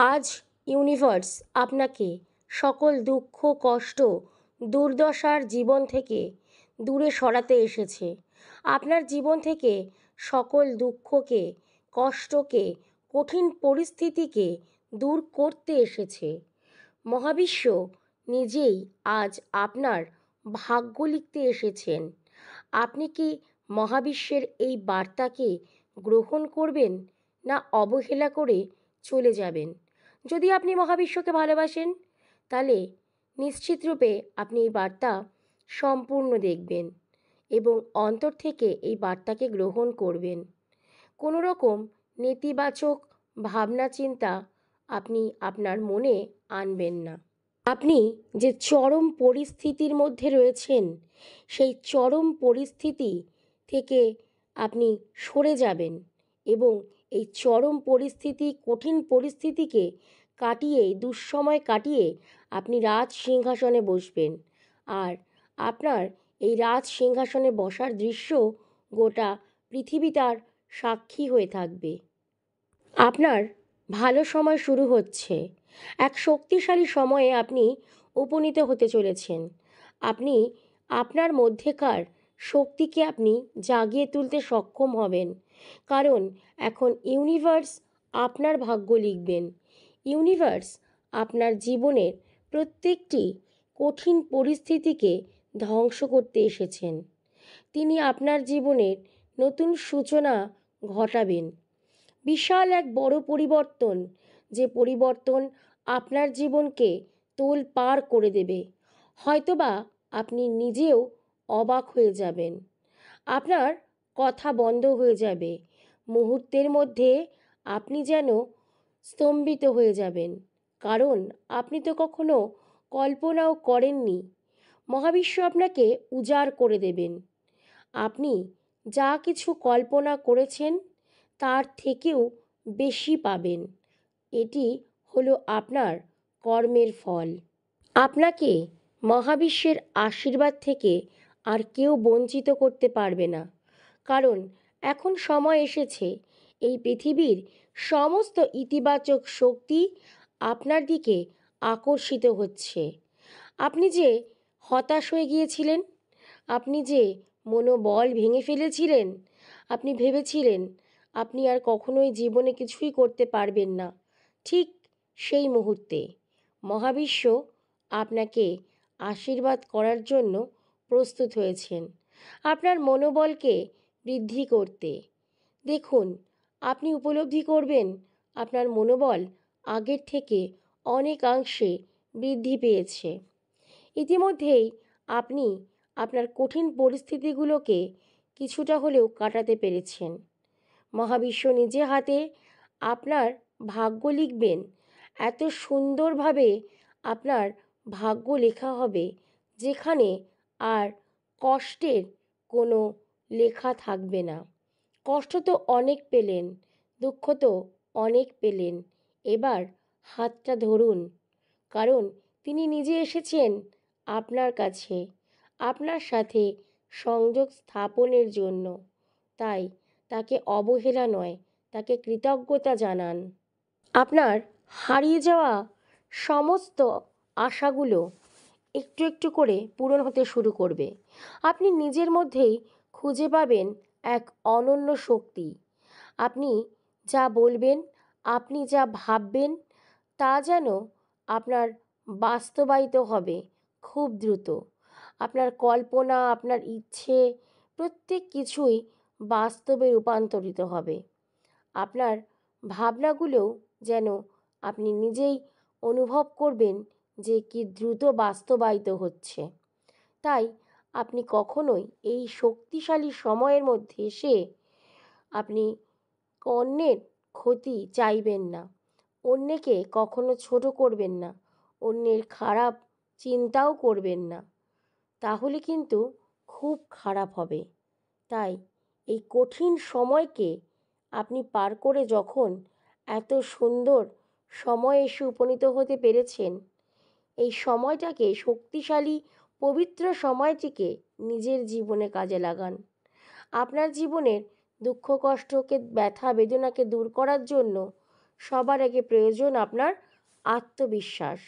আজ ইউনিভার্স আপনাকে সকল দুঃখ কষ্ট দুর্দশার জীবন থেকে দূরে সরাতে এসেছে। আপনার জীবন থেকে সকল দুঃখকে, কষ্টকে, কঠিন পরিস্থিতিকে দূর করতে এসেছে। মহাবিশ্ব নিজেই আজ আপনার ভাগ্য লিখতে এসেছেন। আপনি কি মহাবিশ্বের এই বার্তাকে গ্রহণ করবেন, না অবহেলা করে চলে যাবেন? যদি আপনি মহাবিশ্বকে ভালোবাসেন, তাহলে নিশ্চিতরূপে আপনি এই বার্তা সম্পূর্ণ দেখবেন এবং অন্তর থেকে এই বার্তাকে গ্রহণ করবেন। কোনো রকম নেতিবাচক ভাবনা চিন্তা আপনি আপনার মনে আনবেন না। আপনি যে চরম পরিস্থিতির মধ্যে রয়েছেন, সেই চরম পরিস্থিতি থেকে আপনি সরে যাবেন এবং এই চরম পরিস্থিতি, কঠিন পরিস্থিতিকে কাটিয়ে, দুঃসময় কাটিয়ে আপনি রাজ সিংহাসনে বসবেন। আর আপনার এই রাজ সিংহাসনে বসার দৃশ্য গোটা পৃথিবী তার সাক্ষী হয়ে থাকবে। আপনার ভালো সময় শুরু হচ্ছে। এক শক্তিশালী সময়ে আপনি উপনীত হতে চলেছেন। আপনি আপনার মধ্যেকার শক্তিকে আপনি জাগিয়ে তুলতে সক্ষম হবেন, কারণ এখন ইউনিভার্স আপনার ভাগ্য লিখবেন। ইউনিভার্স আপনার জীবনের প্রত্যেকটি কঠিন পরিস্থিতিকে ধ্বংস করতে এসেছেন। তিনি আপনার জীবনের নতুন সূচনা ঘটাবেন। বিশাল এক বড় পরিবর্তন, যে পরিবর্তন আপনার জীবনকে তোলপাড় করে দেবে। হয়তোবা আপনি নিজেও অবাক হয়ে যাবেন। আপনার কথা বন্ধ হয়ে যাবে। মুহূর্তের মধ্যে আপনি যেন স্তম্ভিত হয়ে যাবেন, কারণ আপনি তো কখনো কল্পনাও করেননি। মহাবিশ্ব আপনাকে উজাড় করে দেবেন। আপনি যা কিছু কল্পনা করেছেন তার থেকেও বেশি পাবেন। এটি হলো আপনার কর্মের ফল। আপনাকে মহাবিশ্বের আশীর্বাদ থেকে আর কেউ বঞ্চিত করতে পারবে না, কারণ এখন সময় এসেছে এই পৃথিবীর সমস্ত ইতিবাচক শক্তি আপনার দিকে আকর্ষিত হচ্ছে। আপনি যে হতাশ হয়ে গিয়েছিলেন, আপনি যে মনোবল ভেঙে ফেলেছিলেন, আপনি ভেবেছিলেন আপনি আর কখনোই জীবনে কিছুই করতে পারবেন না, ঠিক সেই মুহূর্তে মহাবিশ্ব আপনাকে আশীর্বাদ করার জন্য প্রস্তুত হয়েছেন, আপনার মনোবলকে বৃদ্ধি করতে। দেখুন, আপনি উপলব্ধি করবেন আপনার মনোবল আগের থেকে অনেকাংশে বৃদ্ধি পেয়েছে। ইতিমধ্যেই আপনি আপনার কঠিন পরিস্থিতিগুলোকে কিছুটা হলেও কাটাতে পেরেছেন। মহাবিশ্ব নিজে হাতে আপনার ভাগ্য লিখবেন। এত সুন্দরভাবে আপনার ভাগ্য লেখা হবে, যেখানে আর কষ্টের কোনো লেখা থাকবে না। কষ্ট তো অনেক পেলেন, দুঃখ তো অনেক পেলেন, এবার হাতটা ধরুন, কারণ তিনি নিজে এসেছেন আপনার কাছে, আপনার সাথে সংযোগ স্থাপনের জন্য। তাই তাকে অবহেলা নয়, তাকে কৃতজ্ঞতা জানান। আপনার হারিয়ে যাওয়া সমস্ত আশাগুলো একটু একটু করে পূরণ হতে শুরু করবে। আপনি নিজের মধ্যেই খুঁজে পাবেন এক অনন্য শক্তি। আপনি যা বলবেন, আপনি যা ভাববেন, তা যেন আপনার বাস্তবায়িত হবে খুব দ্রুত। আপনার কল্পনা, আপনার ইচ্ছে, প্রত্যেক কিছুই বাস্তবে রূপান্তরিত হবে। আপনার ভাবনাগুলোও যেন আপনি নিজেই অনুভব করবেন যে কি দ্রুত বাস্তবায়িত হচ্ছে। তাই আপনি কখনোই এই শক্তিশালী সময়ের মধ্যে এসে আপনি অন্যের ক্ষতি চাইবেন না, অন্যকে কখনো ছোট করবেন না, অন্যের খারাপ চিন্তাও করবেন না, তাহলে কিন্তু খুব খারাপ হবে। তাই এই কঠিন সময়কে আপনি পার করে যখন এত সুন্দর সময় এসে উপনীত হতে পেরেছেন, এই সময়টাকে, শক্তিশালী পবিত্র সময়টিকে নিজের জীবনে কাজে লাগান। আপনার জীবনের দুঃখ কষ্টকে, ব্যথা বেদনাকে দূর করার জন্য সবার আগে প্রয়োজন আপনার আত্মবিশ্বাস,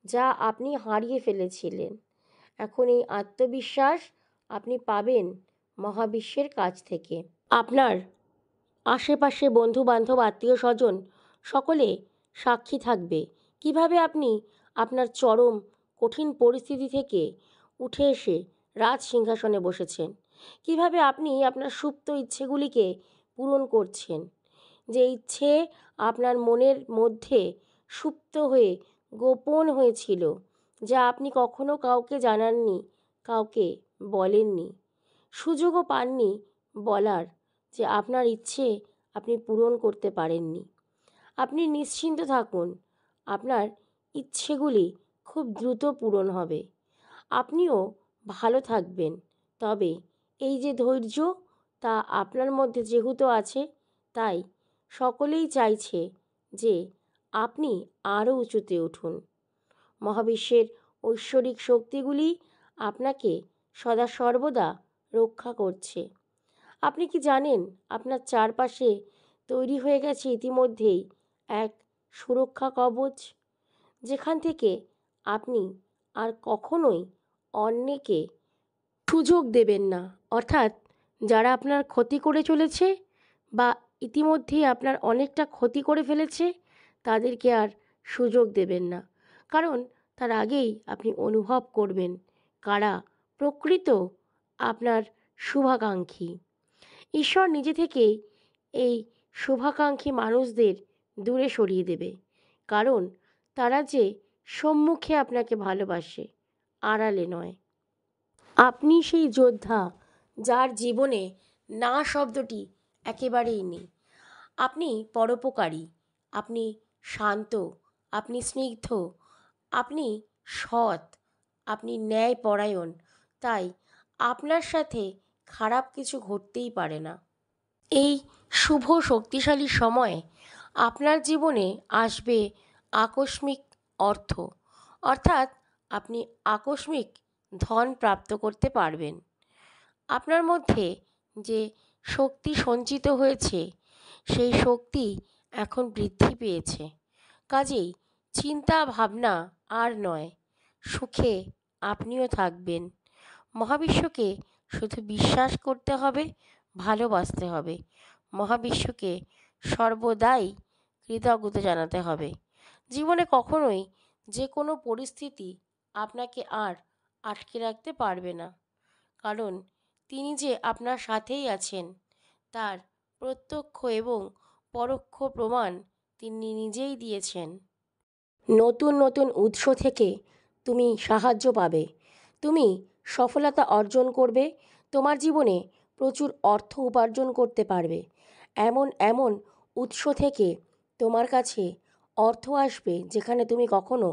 যা আপনি হারিয়ে ফেলেছিলেন। এখন এই আত্মবিশ্বাস আপনি পাবেন মহাবিশ্বের কাছ থেকে। আপনার আশেপাশে বন্ধুবান্ধব, আত্মীয়স্বজন সকলে সাক্ষী থাকবে কিভাবে আপনি আপনার চরম কঠিন পরিস্থিতি থেকে উঠে এসে রাজ সিংহাসনে বসেছেন, কিভাবে আপনি আপনার সুপ্ত ইচ্ছেগুলিকে পূরণ করছেন। যে ইচ্ছে আপনার মনের মধ্যে সুপ্ত হয়ে গোপন হয়েছিল, যা আপনি কখনো কাউকে জানাননি, কাউকে বলেননি, সুযোগও পাননি বলার, যে আপনার ইচ্ছে আপনি পূরণ করতে পারেননি। আপনি নিশ্চিন্ত থাকুন, আপনার ইচ্ছেগুলি খুব দ্রুত পূরণ হবে, আপনিও ভালো থাকবেন। তবে এই যে ধৈর্য, তা আপনার মধ্যে যেহেতু আছে, তাই সকলেই চাইছে যে আপনি আরও উঁচুতে উঠুন। মহাবিশ্বের ঐশ্বরিক শক্তিগুলি আপনাকে সদা সর্বদা রক্ষা করছে। আপনি কি জানেন, আপনার চারপাশে তৈরি হয়ে গেছে ইতিমধ্যেই এক সুরক্ষা কবচ, যেখান থেকে আপনি আর কখনোই অন্যকে সুযোগ দেবেন না। অর্থাৎ যারা আপনার ক্ষতি করে চলেছে বা ইতিমধ্যেই আপনার অনেকটা ক্ষতি করে ফেলেছে, তাদেরকে আর সুযোগ দেবেন না। কারণ তার আগেই আপনি অনুভব করবেন কারা প্রকৃত আপনার শুভাকাঙ্ক্ষী। ঈশ্বর নিজে থেকেই এই শুভাকাঙ্ক্ষী মানুষদের দূরে সরিয়ে দেবে, কারণ তারা যে সম্মুখে আপনাকে ভালোবাসে, আড়ালে নয়। আপনি সেই যোদ্ধা যার জীবনে না শব্দটি একেবারেই নেই। আপনি পরোপকারী, আপনি শান্ত, আপনি স্নিগ্ধ, আপনি সৎ, আপনি ন্যায়পরায়ণ। তাই আপনার সাথে খারাপ কিছু ঘটতেই পারে না। এই শুভ শক্তিশালী সময়ে আপনার জীবনে আসবে আকস্মিক অর্থ, অর্থাৎ আপনি আকস্মিক ধন প্রাপ্ত করতে পারবেন। আপনার মধ্যে যে শক্তি সঞ্চিত হয়েছে, সেই শক্তি এখন বৃদ্ধি পেয়েছে। কাজেই চিন্তা ভাবনা আর নয়, সুখে আপনিও থাকবেন। মহাবিশ্বকে শুধু বিশ্বাস করতে হবে, ভালোবাসতে হবে। মহাবিশ্বকে সর্বদাই কৃতজ্ঞতা জানাতে হবে। জীবনে কখনোই যে কোনো পরিস্থিতি আপনাকে আর আটকে রাখতে পারবে না, কারণ তিনি যে আপনার সাথেই আছেন, তার প্রত্যক্ষ এবং পরোক্ষ প্রমাণ তিনি নিজেই দিয়েছেন। নতুন নতুন উৎস থেকে তুমি সাহায্য পাবে, তুমি সফলতা অর্জন করবে, তোমার জীবনে প্রচুর অর্থ উপার্জন করতে পারবে। এমন এমন উৎস থেকে তোমার কাছে অর্থ আসবে যেখানে তুমি কখনো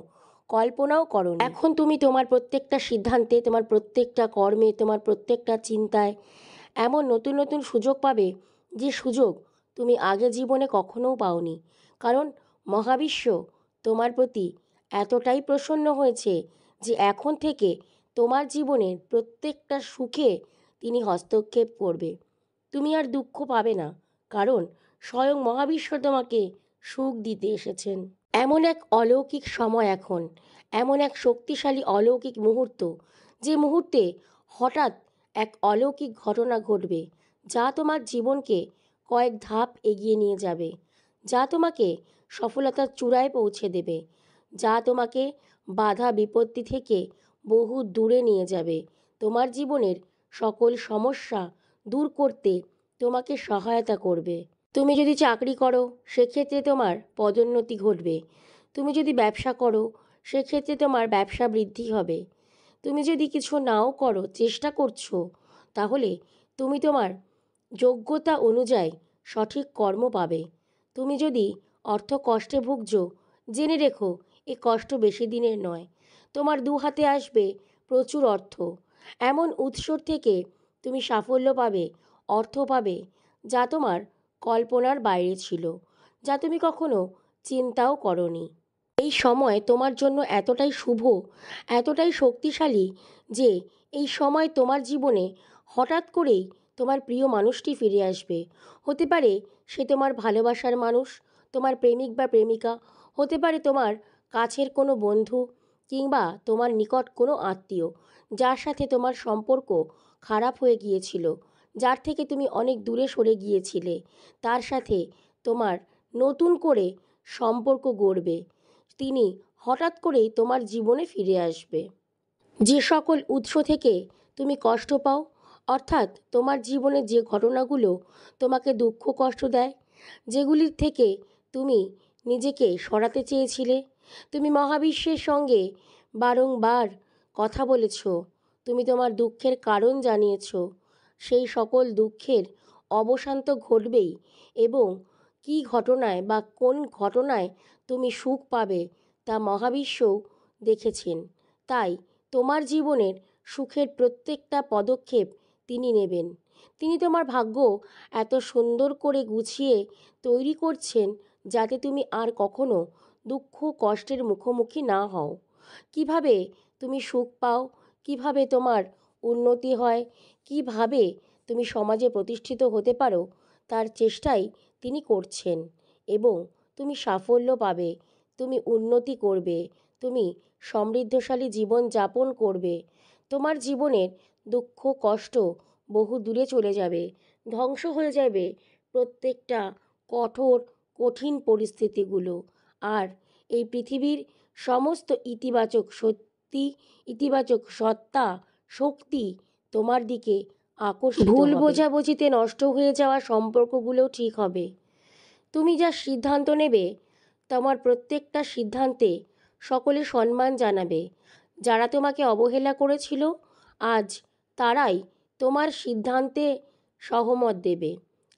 কল্পনাও করোনি। এখন তুমি তোমার প্রত্যেকটা সিদ্ধান্তে, তোমার প্রত্যেকটা কর্মে, তোমার প্রত্যেকটা চিন্তায় এমন নতুন নতুন সুযোগ পাবে, যে সুযোগ তুমি আগে জীবনে কখনোও পাওনি। কারণ মহাবিশ্ব তোমার প্রতি এতটাই প্রসন্ন হয়েছে যে এখন থেকে তোমার জীবনের প্রত্যেকটা সুখে তিনি হস্তক্ষেপ করবে। তুমি আর দুঃখ পাবে না, কারণ স্বয়ং মহাবিশ্ব তোমাকে সুখ দিতে এসেছেন। এমন এক অলৌকিক সময় এখন, এমন এক শক্তিশালী অলৌকিক মুহূর্ত, যে মুহূর্তে হঠাৎ এক অলৌকিক ঘটনা ঘটবে, যা তোমার জীবনকে কয়েক ধাপ এগিয়ে নিয়ে যাবে, যা তোমাকে সফলতার চূড়ায় পৌঁছে দেবে, যা তোমাকে বাধা বিপত্তি থেকে বহু দূরে নিয়ে যাবে, তোমার জীবনের সকল সমস্যা দূর করতে তোমাকে সহায়তা করবে। তুমি যদি চাকরি করো, সেক্ষেত্রে তোমার পদোন্নতি ঘটবে। তুমি যদি ব্যবসা করো, সেক্ষেত্রে তোমার ব্যবসা বৃদ্ধি হবে। তুমি যদি কিছু নাও করো, চেষ্টা করছো, তাহলে তুমি তোমার যোগ্যতা অনুযায়ী সঠিক কর্ম পাবে। তুমি যদি অর্থ কষ্টে ভুগছো, জেনে রেখো এ কষ্ট বেশি দিনের নয়। তোমার দু হাতে আসবে প্রচুর অর্থ। এমন উৎস থেকে তুমি সাফল্য পাবে, অর্থ পাবে, যা তোমার কল্পনার বাইরে ছিল, যা তুমি কখনো চিন্তাও করনি। এই সময় তোমার জন্য এতটাই শুভ, এতটাই শক্তিশালী যে এই সময় তোমার জীবনে হঠাৎ করেই তোমার প্রিয় মানুষটি ফিরে আসবে। হতে পারে সে তোমার ভালোবাসার মানুষ, তোমার প্রেমিক বা প্রেমিকা, হতে পারে তোমার কাছের কোনো বন্ধু, কিংবা তোমার নিকট কোনো আত্মীয় যার সাথে তোমার সম্পর্ক খারাপ হয়ে গিয়েছিল, যার থেকে তুমি অনেক দূরে সরে গিয়েছিলে, তার সাথে তোমার নতুন করে সম্পর্ক গড়বে। তিনি হঠাৎ করেই তোমার জীবনে ফিরে আসবে। যে সকল উৎস থেকে তুমি কষ্ট পাও, অর্থাৎ তোমার জীবনে যে ঘটনাগুলো তোমাকে দুঃখ কষ্ট দেয়, যেগুলির থেকে তুমি নিজেকে সরাতে চেয়েছিলে, তুমি মহাবিশ্বের সঙ্গে বারংবার কথা বলেছ, তুমি তোমার দুঃখের কারণ জানিয়েছ, সেই সকল দুঃখের অবসান তো ঘটবেই, এবং কী ঘটনায় বা কোন ঘটনায় তুমি সুখ পাবে তা মহাবিশ্বও দেখেছেন। তাই তোমার জীবনের সুখের প্রত্যেকটা পদক্ষেপ তিনি নেবেন। তিনি তোমার ভাগ্য এত সুন্দর করে গুছিয়ে তৈরি করছেন যাতে তুমি আর কখনো দুঃখ কষ্টের মুখোমুখি না হও। কিভাবে তুমি সুখ পাও, কিভাবে তোমার উন্নতি হয়, কিভাবে তুমি সমাজে প্রতিষ্ঠিত হতে পারো, তার চেষ্টাই তিনি করছেন, এবং তুমি সাফল্য পাবে, তুমি উন্নতি করবে, তুমি সমৃদ্ধশালী জীবন যাপন করবে। তোমার জীবনের দুঃখ কষ্ট বহু দূরে চলে যাবে, ধ্বংস হয়ে যাবে প্রত্যেকটা কঠোর কঠিন পরিস্থিতিগুলো। আর এই পৃথিবীর সমস্ত ইতিবাচক সত্যি, ইতিবাচক সত্তা, শক্তি তোমার দিকে আকর্ষিত হবে। ভুল বোঝাবুঝিতে নষ্ট হয়ে যাওয়া সম্পর্কগুলোও ঠিক হবে। তুমি যা সিদ্ধান্ত নেবে, তোমার প্রত্যেকটা সিদ্ধান্তে সকলে সম্মান জানাবে। যারা তোমাকে অবহেলা করেছিল, আজ তারাই তোমার সিদ্ধান্তে সহমত দেবে,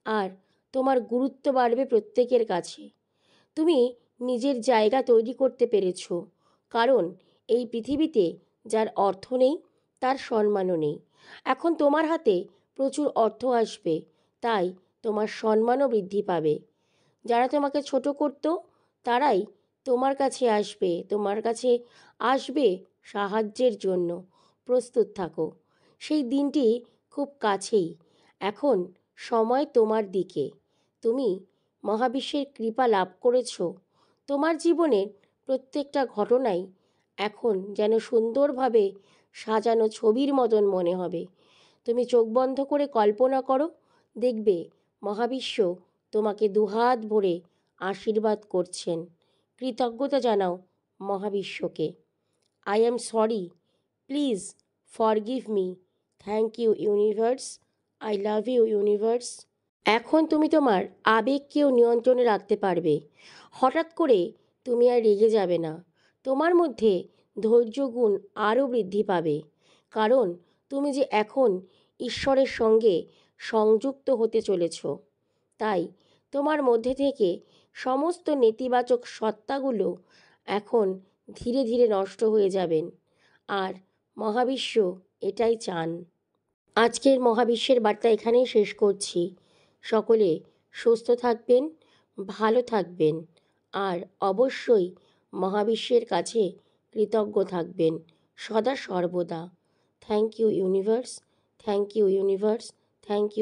আর তোমার গুরুত্ব বাড়বে প্রত্যেকের কাছে। তুমি নিজের জায়গা তৈরি করতে পেরেছ, কারণ এই পৃথিবীতে যার অর্থ নেই তার সম্মানও নেই। এখন তোমার হাতে প্রচুর অর্থ আসবে, তাই তোমার সম্মানও বৃদ্ধি পাবে। যারা তোমাকে ছোট করত, তারাই তোমার কাছে আসবে, তোমার কাছে আসবে সাহায্যের জন্য। প্রস্তুত থাকো, সেই দিনটি খুব কাছেই। এখন সময় তোমার দিকে। তুমি মহাবিশ্বের কৃপা লাভ করেছ। তোমার জীবনের প্রত্যেকটা ঘটনাই এখন যেন সুন্দরভাবে সাজানো ছবির মতন মনে হবে। তুমি চোখ বন্ধ করে কল্পনা করো, দেখবে মহাবিশ্ব তোমাকে দুহাত ভরে আশীর্বাদ করছেন। কৃতজ্ঞতা জানাও মহাবিশ্বকে। I am sorry, please forgive me, thank you universe, I love you universe. এখন তুমি তোমার আবেগকেও নিয়ন্ত্রণে রাখতে পারবে। হঠাৎ করে তুমি আর রেগে যাবে না। তোমার মধ্যে ধৈর্য গুণ আরও বৃদ্ধি পাবে, কারণ তুমি যে এখন ঈশ্বরের সঙ্গে সংযুক্ত হতে চলেছ। তাই তোমার মধ্যে থেকে সমস্ত নেতিবাচক সত্তাগুলো এখন ধীরে ধীরে নষ্ট হয়ে যাবেন, আর মহাবিশ্ব এটাই চান। আজকের মহাবিশ্বের বার্তা এখানেই শেষ করছি। সকলে সুস্থ থাকবেন, ভালো থাকবেন, আর অবশ্যই মহাবিশ্বের কাছে কৃতজ্ঞ থাকবেন সদা সর্বদা। Thank you universe, thank you universe, thank you.